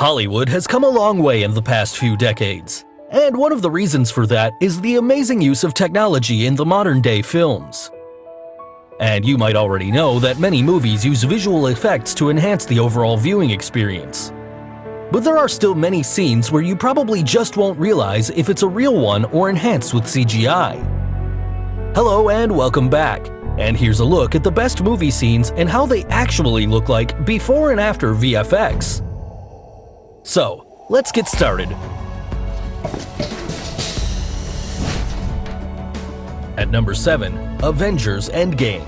Hollywood has come a long way in the past few decades, and one of the reasons for that is the amazing use of technology in the modern-day films. And you might already know that many movies use visual effects to enhance the overall viewing experience. But there are still many scenes where you probably just won't realize if it's a real one or enhanced with CGI. Hello and welcome back, and here's a look at the best movie scenes and how they actually look like before and after VFX. So, let's get started. At number 7, Avengers Endgame.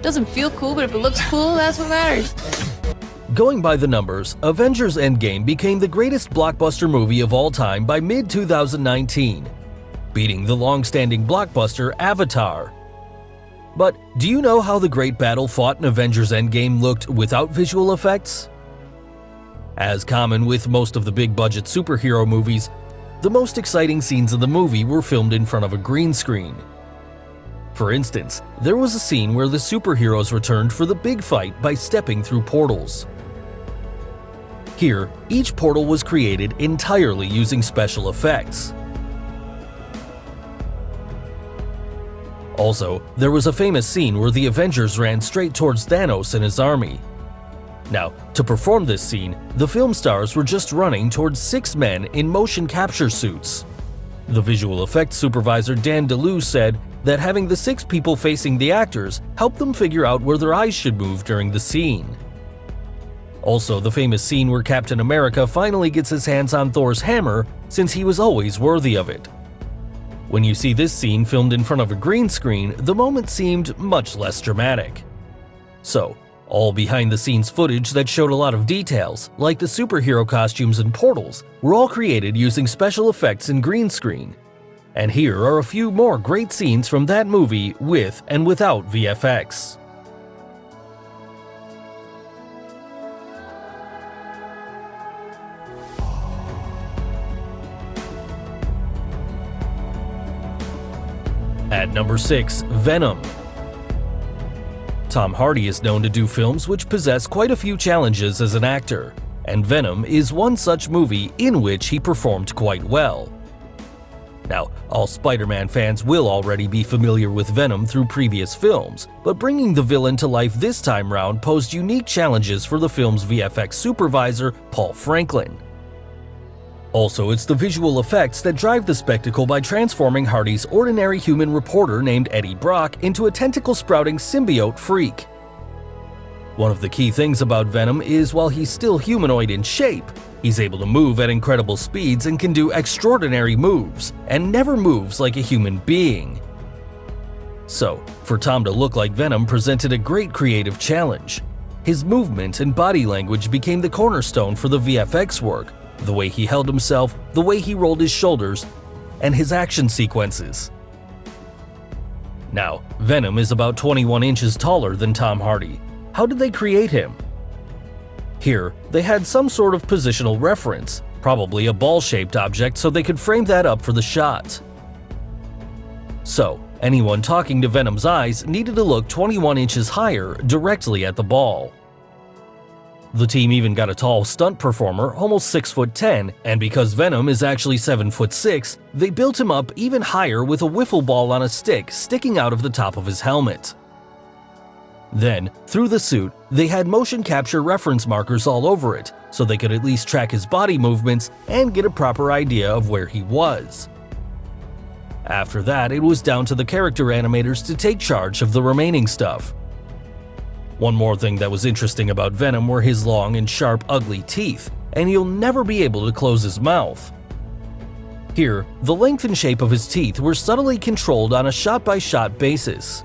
Doesn't feel cool, but if it looks cool, that's what matters. Going by the numbers, Avengers Endgame became the greatest blockbuster movie of all time by mid-2019, beating the long-standing blockbuster Avatar. But do you know how the great battle fought in Avengers Endgame looked without visual effects? As common with most of the big-budget superhero movies, the most exciting scenes of the movie were filmed in front of a green screen. For instance, there was a scene where the superheroes returned for the big fight by stepping through portals. Here, each portal was created entirely using special effects. Also, there was a famous scene where the Avengers ran straight towards Thanos and his army. Now, to perform this scene, the film stars were just running towards 6 men in motion capture suits. The visual effects supervisor Dan DeLue said that having the 6 people facing the actors helped them figure out where their eyes should move during the scene. Also, the famous scene where Captain America finally gets his hands on Thor's hammer, since he was always worthy of it. When you see this scene filmed in front of a green screen, the moment seemed much less dramatic. So, all behind-the-scenes footage that showed a lot of details, like the superhero costumes and portals, were all created using special effects and green screen. And here are a few more great scenes from that movie with and without VFX. At number 6, Venom. Tom Hardy is known to do films which possess quite a few challenges as an actor, and Venom is one such movie in which he performed quite well. Now, all Spider-Man fans will already be familiar with Venom through previous films, but bringing the villain to life this time round posed unique challenges for the film's VFX supervisor, Paul Franklin. Also, it's the visual effects that drive the spectacle by transforming Hardy's ordinary human reporter named Eddie Brock into a tentacle-sprouting symbiote freak. One of the key things about Venom is while he's still humanoid in shape, he's able to move at incredible speeds and can do extraordinary moves, and never moves like a human being. So, for Tom to look like Venom presented a great creative challenge. His movement and body language became the cornerstone for the VFX work. The way he held himself, the way he rolled his shoulders, and his action sequences. Now, Venom is about 21 inches taller than Tom Hardy. How did they create him? Here, they had some sort of positional reference, probably a ball-shaped object so they could frame that up for the shot. So, anyone talking to Venom's eyes needed to look 21 inches higher directly at the ball. The team even got a tall stunt performer, almost 6'10", and because Venom is actually 7'6", they built him up even higher with a wiffle ball on a stick sticking out of the top of his helmet. Then, through the suit, they had motion capture reference markers all over it, so they could at least track his body movements and get a proper idea of where he was. After that, it was down to the character animators to take charge of the remaining stuff. One more thing that was interesting about Venom were his long and sharp, ugly teeth, and you'll never be able to close his mouth. Here, the length and shape of his teeth were subtly controlled on a shot-by-shot basis.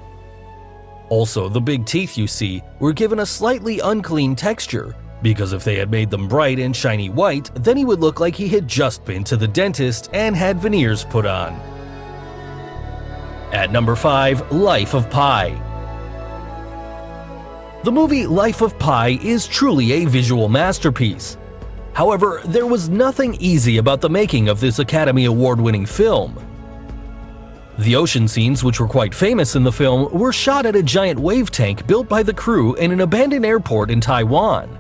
Also, the big teeth you see were given a slightly unclean texture, because if they had made them bright and shiny white, then he would look like he had just been to the dentist and had veneers put on. At number 5, Life of Pi. The movie Life of Pi is truly a visual masterpiece. However, there was nothing easy about the making of this Academy Award-winning film. The ocean scenes, which were quite famous in the film, were shot at a giant wave tank built by the crew in an abandoned airport in Taiwan.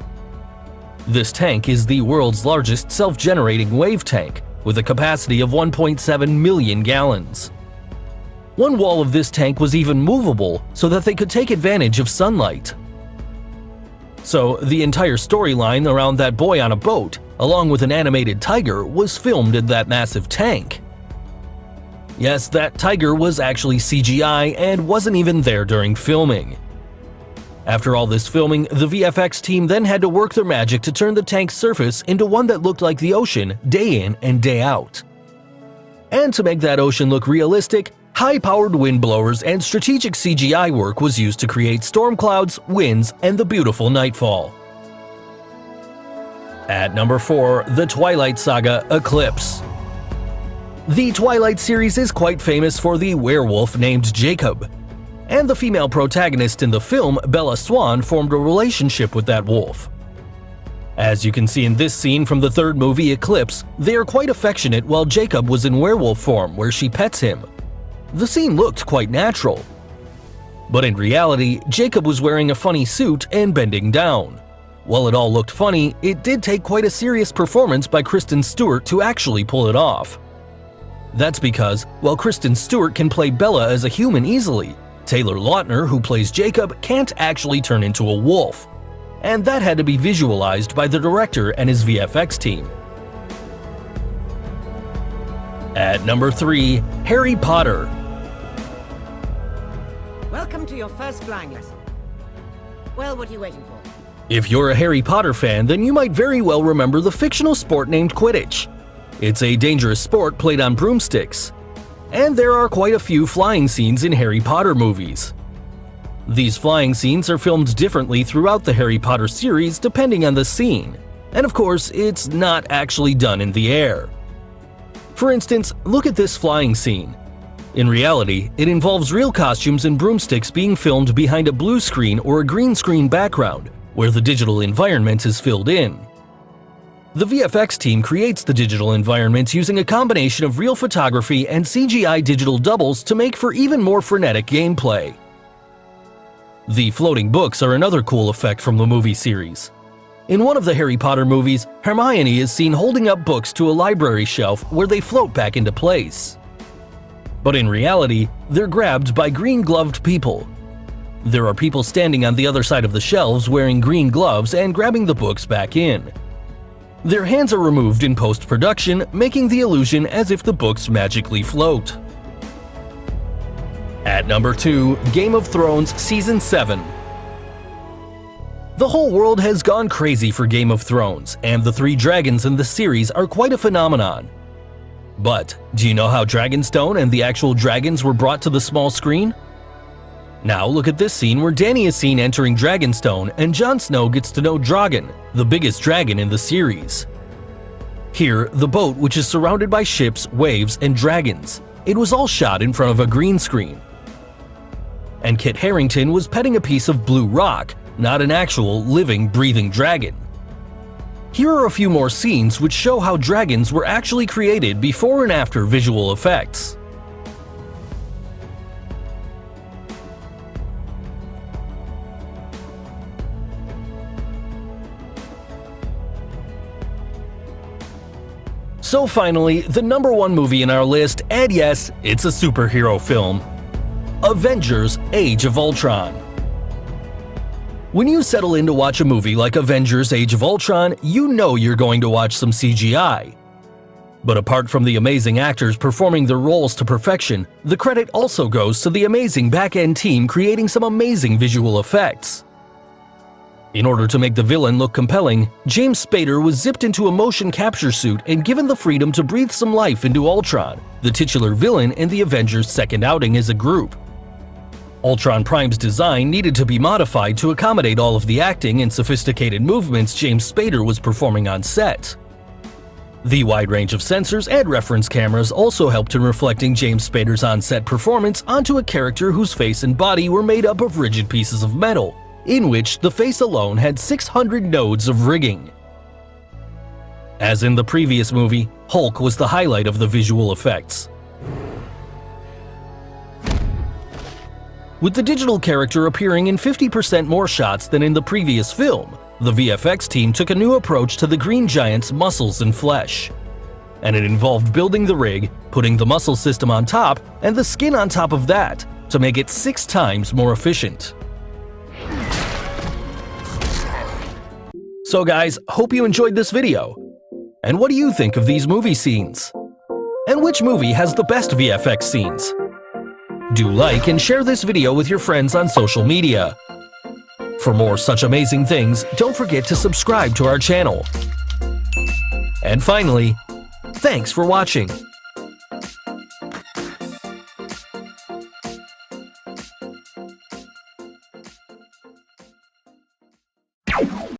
This tank is the world's largest self-generating wave tank, with a capacity of 1.7 million gallons. One wall of this tank was even movable so that they could take advantage of sunlight. So, the entire storyline around that boy on a boat, along with an animated tiger, was filmed in that massive tank. Yes, that tiger was actually CGI and wasn't even there during filming. After all this filming, the VFX team then had to work their magic to turn the tank's surface into one that looked like the ocean day in and day out. And to make that ocean look realistic, high-powered wind blowers and strategic CGI work was used to create storm clouds, winds, and the beautiful nightfall. At number 4, the Twilight Saga: Eclipse. The Twilight series is quite famous for the werewolf named Jacob, and the female protagonist in the film, Bella Swan, formed a relationship with that wolf. As you can see in this scene from the third movie, Eclipse, they are quite affectionate while Jacob was in werewolf form, where she pets him. The scene looked quite natural. But in reality, Jacob was wearing a funny suit and bending down. While it all looked funny, it did take quite a serious performance by Kristen Stewart to actually pull it off. That's because, while Kristen Stewart can play Bella as a human easily, Taylor Lautner, who plays Jacob, can't actually turn into a wolf. And that had to be visualized by the director and his VFX team. At number 3, Harry Potter. Welcome to your first flying lesson. Well, what are you waiting for? If you're a Harry Potter fan, then you might very well remember the fictional sport named Quidditch. It's a dangerous sport played on broomsticks. And there are quite a few flying scenes in Harry Potter movies. These flying scenes are filmed differently throughout the Harry Potter series depending on the scene. And of course, it's not actually done in the air. For instance, look at this flying scene. In reality, it involves real costumes and broomsticks being filmed behind a blue screen or a green screen background, where the digital environment is filled in. The VFX team creates the digital environments using a combination of real photography and CGI digital doubles to make for even more frenetic gameplay. The floating books are another cool effect from the movie series. In one of the Harry Potter movies, Hermione is seen holding up books to a library shelf where they float back into place. But in reality, they're grabbed by green-gloved people. There are people standing on the other side of the shelves wearing green gloves and grabbing the books back in. Their hands are removed in post-production, making the illusion as if the books magically float. At number 2, Game of Thrones Season 7. The whole world has gone crazy for Game of Thrones, and the 3 dragons in the series are quite a phenomenon. But, do you know how Dragonstone and the actual dragons were brought to the small screen? Now look at this scene where Dany is seen entering Dragonstone and Jon Snow gets to know Drogon, the biggest dragon in the series. Here, the boat, which is surrounded by ships, waves, and dragons, it was all shot in front of a green screen. And Kit Harington was petting a piece of blue rock, not an actual, living, breathing dragon. Here are a few more scenes which show how dragons were actually created before and after visual effects. So finally, the number 1 movie in our list, and yes, it's a superhero film. Avengers: Age of Ultron. When you settle in to watch a movie like Avengers: Age of Ultron, you know you're going to watch some CGI. But apart from the amazing actors performing their roles to perfection, the credit also goes to the amazing back-end team creating some amazing visual effects. In order to make the villain look compelling, James Spader was zipped into a motion capture suit and given the freedom to breathe some life into Ultron, the titular villain in the Avengers' second outing as a group. Ultron Prime's design needed to be modified to accommodate all of the acting and sophisticated movements James Spader was performing on set. The wide range of sensors and reference cameras also helped in reflecting James Spader's on-set performance onto a character whose face and body were made up of rigid pieces of metal, in which the face alone had 600 nodes of rigging. As in the previous movie, Hulk was the highlight of the visual effects. With the digital character appearing in 50% more shots than in the previous film, the VFX team took a new approach to the Green Giant's muscles and flesh. And it involved building the rig, putting the muscle system on top, and the skin on top of that to make it 6 times more efficient. So guys, hope you enjoyed this video. And what do you think of these movie scenes? And which movie has the best VFX scenes? Do like and share this video with your friends on social media. For more such amazing things, don't forget to subscribe to our channel. And finally, thanks for watching.